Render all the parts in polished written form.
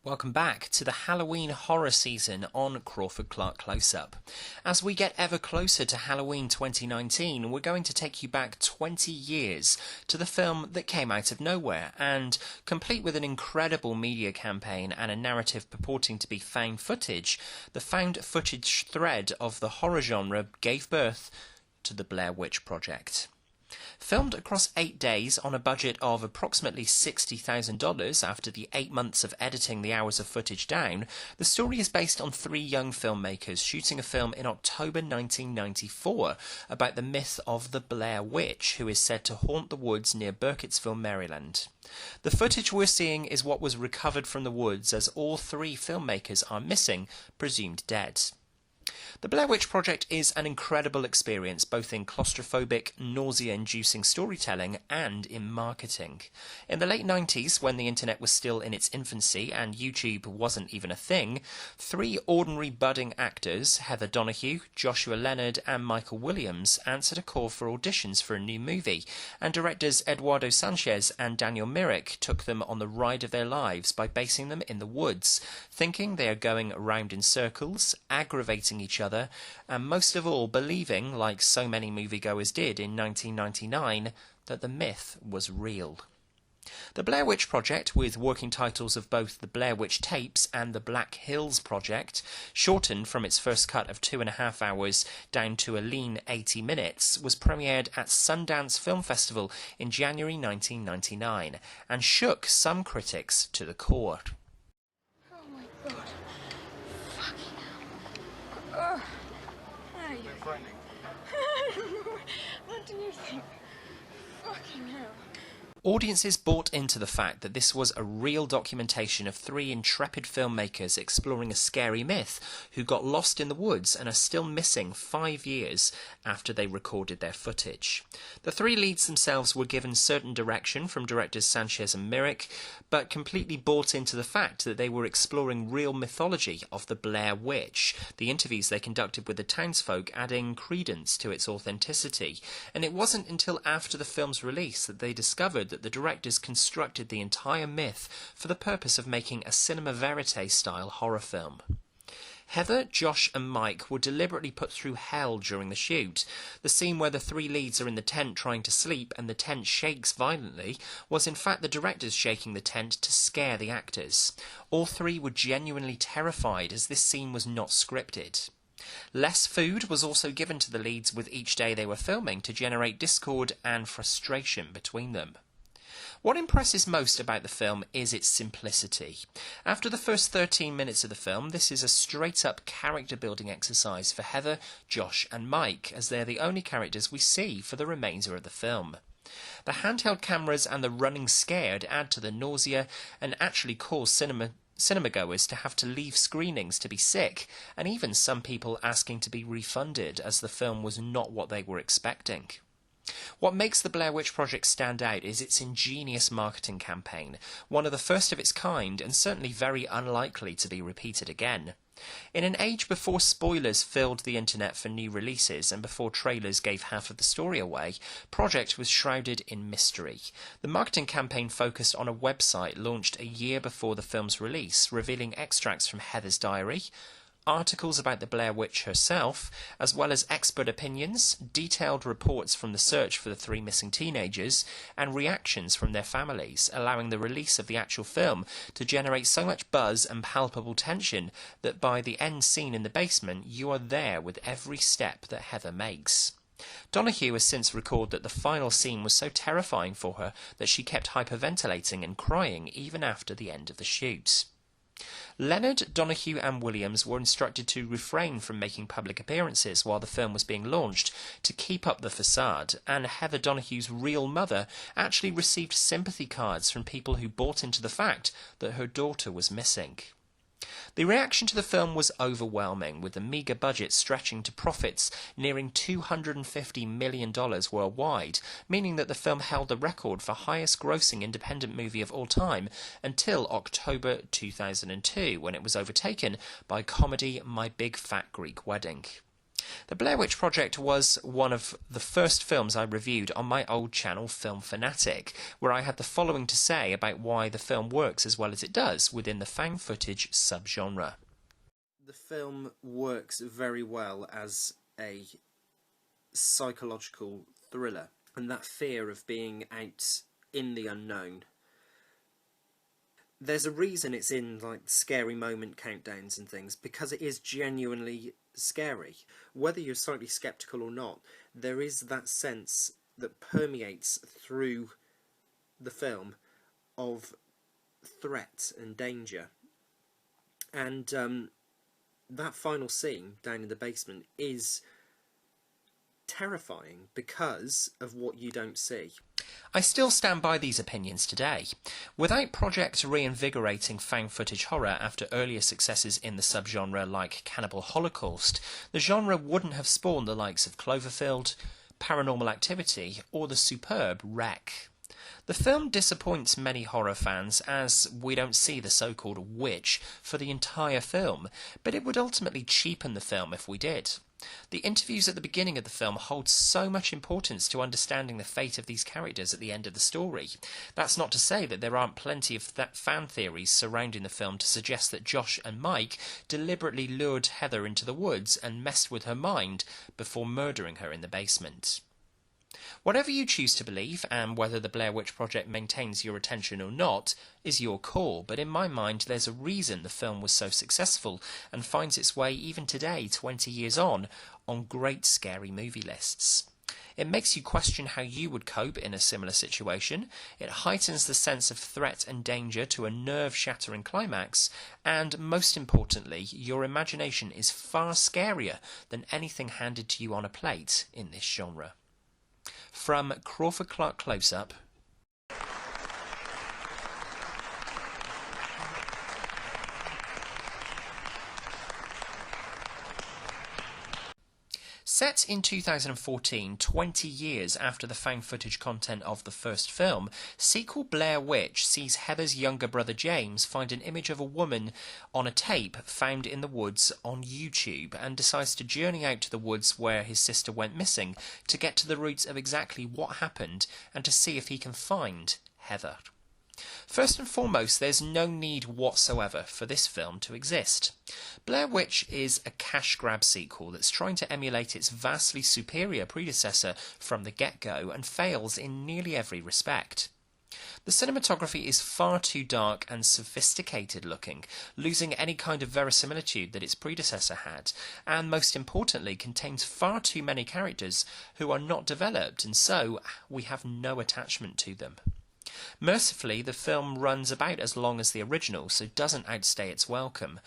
Welcome back to the Halloween horror season on Crawford-Clark Close-Up. As we get ever closer to Halloween 2019, we're going to take you back 20 years to the film that came out of nowhere and, complete with an incredible media campaign and a narrative purporting to be found footage, the found footage thread of the horror genre gave birth to the Blair Witch Project. Filmed across 8 days on a budget of approximately $60,000 after the 8 months of editing the hours of footage down, the story is based on 3 young filmmakers shooting a film in October 1994 about the myth of the Blair Witch, who is said to haunt the woods near Burkittsville, Maryland. The footage we're seeing is what was recovered from the woods, as all 3 filmmakers are missing, presumed dead. The Blair Witch Project is an incredible experience, both in claustrophobic, nausea-inducing storytelling and in marketing. In the late 90s, when the internet was still in its infancy and YouTube wasn't even a thing, 3 ordinary budding actors, Heather Donahue, Joshua Leonard and Michael Williams, answered a call for auditions for a new movie, and directors Eduardo Sanchez and Daniel Myrick took them on the ride of their lives by basing them in the woods, thinking they are going around in circles, aggravating each other, and most of all believing, like so many moviegoers did in 1999, that the myth was real. The Blair Witch Project, with working titles of both the Blair Witch Tapes and the Black Hills Project, shortened from its first cut of 2.5 hours down to a lean 80 minutes, was premiered at Sundance Film Festival in January 1999 and shook some critics to the core. Oh my god. What do you think? Fucking hell. Audiences bought into the fact that this was a real documentation of 3 intrepid filmmakers exploring a scary myth who got lost in the woods and are still missing 5 years after they recorded their footage. The 3 leads themselves were given certain direction from directors Sanchez and Myrick, but completely bought into the fact that they were exploring real mythology of the Blair Witch, the interviews they conducted with the townsfolk adding credence to its authenticity, and it wasn't until after the film's release that they discovered that the directors constructed the entire myth for the purpose of making a cinema verite style horror film. Heather, Josh and Mike were deliberately put through hell during the shoot. The scene where the 3 leads are in the tent trying to sleep and the tent shakes violently was in fact the directors shaking the tent to scare the actors. All 3 were genuinely terrified, as this scene was not scripted. Less food was also given to the leads with each day they were filming to generate discord and frustration between them. What impresses most about the film is its simplicity. After the first 13 minutes of the film, this is a straight-up character-building exercise for Heather, Josh and Mike, as they're the only characters we see for the remainder of the film. The handheld cameras and the running scared add to the nausea and actually cause cinemagoers to have to leave screenings to be sick, and even some people asking to be refunded as the film was not what they were expecting. What makes the Blair Witch Project stand out is its ingenious marketing campaign, one of the first of its kind and certainly very unlikely to be repeated again. In an age before spoilers filled the internet for new releases and before trailers gave half of the story away, Project was shrouded in mystery. The marketing campaign focused on a website launched a year before the film's release, revealing extracts from Heather's diary, articles about the Blair Witch herself, as well as expert opinions, detailed reports from the search for the 3 missing teenagers, and reactions from their families, allowing the release of the actual film to generate so much buzz and palpable tension that by the end scene in the basement, you are there with every step that Heather makes. Donahue has since recalled that the final scene was so terrifying for her that she kept hyperventilating and crying even after the end of the shoot. Leonard, Donahue and Williams were instructed to refrain from making public appearances while the film was being launched to keep up the facade, and Heather Donahue's real mother actually received sympathy cards from people who bought into the fact that her daughter was missing. The reaction to the film was overwhelming, with the meagre budget stretching to profits nearing $250 million worldwide, meaning that the film held the record for highest grossing independent movie of all time until October 2002, when it was overtaken by comedy My Big Fat Greek Wedding. The Blair Witch Project was one of the first films I reviewed on my old channel Film Fanatic, where I had the following to say about why the film works as well as it does within the found footage subgenre. The film works very well as a psychological thriller, and that fear of being out in the unknown. There's a reason it's in like scary moment countdowns and things, because it is genuinely scary. Whether you're slightly skeptical or not, there is that sense that permeates through the film of threat and danger. And that final scene down in the basement is terrifying because of what you don't see. I still stand by these opinions today. Without Project reinvigorating found footage horror after earlier successes in the subgenre like Cannibal Holocaust, the genre wouldn't have spawned the likes of Cloverfield, Paranormal Activity, or the superb Wreck. The film disappoints many horror fans as we don't see the so-called witch for the entire film, but it would ultimately cheapen the film if we did. The interviews at the beginning of the film hold so much importance to understanding the fate of these characters at the end of the story. That's not to say that there aren't plenty of fan theories surrounding the film to suggest that Josh and Mike deliberately lured Heather into the woods and messed with her mind before murdering her in the basement. Whatever you choose to believe, and whether the Blair Witch Project maintains your attention or not, is your call, but in my mind there's a reason the film was so successful and finds its way even today, 20 years on great scary movie lists. It makes you question how you would cope in a similar situation, it heightens the sense of threat and danger to a nerve-shattering climax, and most importantly, your imagination is far scarier than anything handed to you on a plate in this genre. From Crawford-Clark Close-Up. Set in 2014, 20 years after the found footage content of the first film, sequel Blair Witch sees Heather's younger brother James find an image of a woman on a tape found in the woods on YouTube and decides to journey out to the woods where his sister went missing to get to the roots of exactly what happened and to see if he can find Heather. First and foremost, there's no need whatsoever for this film to exist. Blair Witch is a cash grab sequel that's trying to emulate its vastly superior predecessor from the get-go and fails in nearly every respect. The cinematography is far too dark and sophisticated looking, losing any kind of verisimilitude that its predecessor had, and most importantly contains far too many characters who are not developed, and so we have no attachment to them. Mercifully, the film runs about as long as the original, so doesn't outstay its welcome.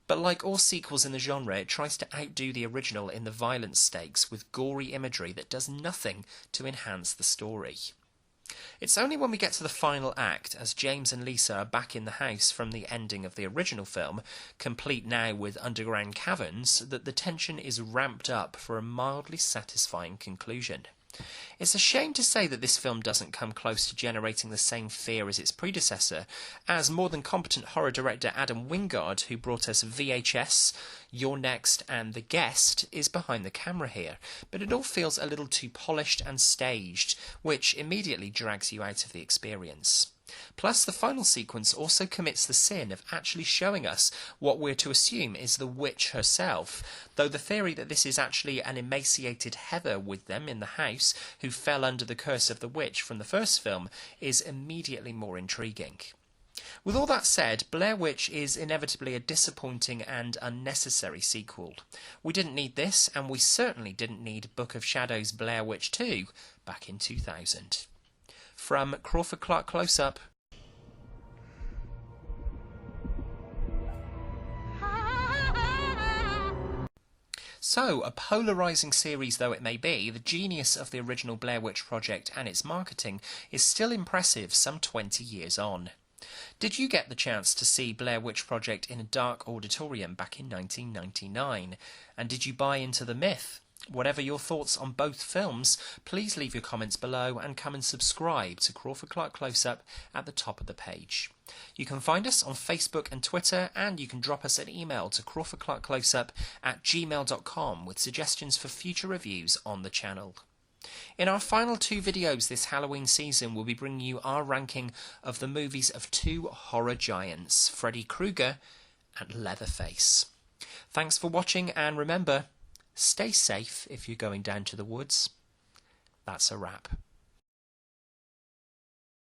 But like all sequels in the genre, it tries to outdo the original in the violence stakes with gory imagery that does nothing to enhance the story. It's only when we get to the final act, as James and Lisa are back in the house from the ending of the original film, complete now with underground caverns, that the tension is ramped up for a mildly satisfying conclusion. It's a shame to say that this film doesn't come close to generating the same fear as its predecessor, as more than competent horror director Adam Wingard, who brought us VHS, You're Next and The Guest, is behind the camera here, but it all feels a little too polished and staged, which immediately drags you out of the experience. Plus, the final sequence also commits the sin of actually showing us what we're to assume is the witch herself, though the theory that this is actually an emaciated Heather with them in the house who fell under the curse of the witch from the first film is immediately more intriguing. With all that said, Blair Witch is inevitably a disappointing and unnecessary sequel. We didn't need this, and we certainly didn't need Book of Shadows Blair Witch 2 back in 2000. From Crawford-Clark Close-Up. So, a polarising series though it may be, the genius of the original Blair Witch Project and its marketing is still impressive some 20 years on. Did you get the chance to see Blair Witch Project in a dark auditorium back in 1999? And did you buy into the myth? Whatever your thoughts on both films, please leave your comments below and come and subscribe to Crawford-Clark Close-Up at the top of the page. You can find us on Facebook and Twitter, and you can drop us an email to crawfordclarkcloseup@gmail.com with suggestions for future reviews on the channel. In our final 2 videos this Halloween season, we'll be bringing you our ranking of the movies of 2 horror giants, Freddy Krueger and Leatherface. Thanks for watching, and remember, stay safe if you're going down to the woods. That's a wrap.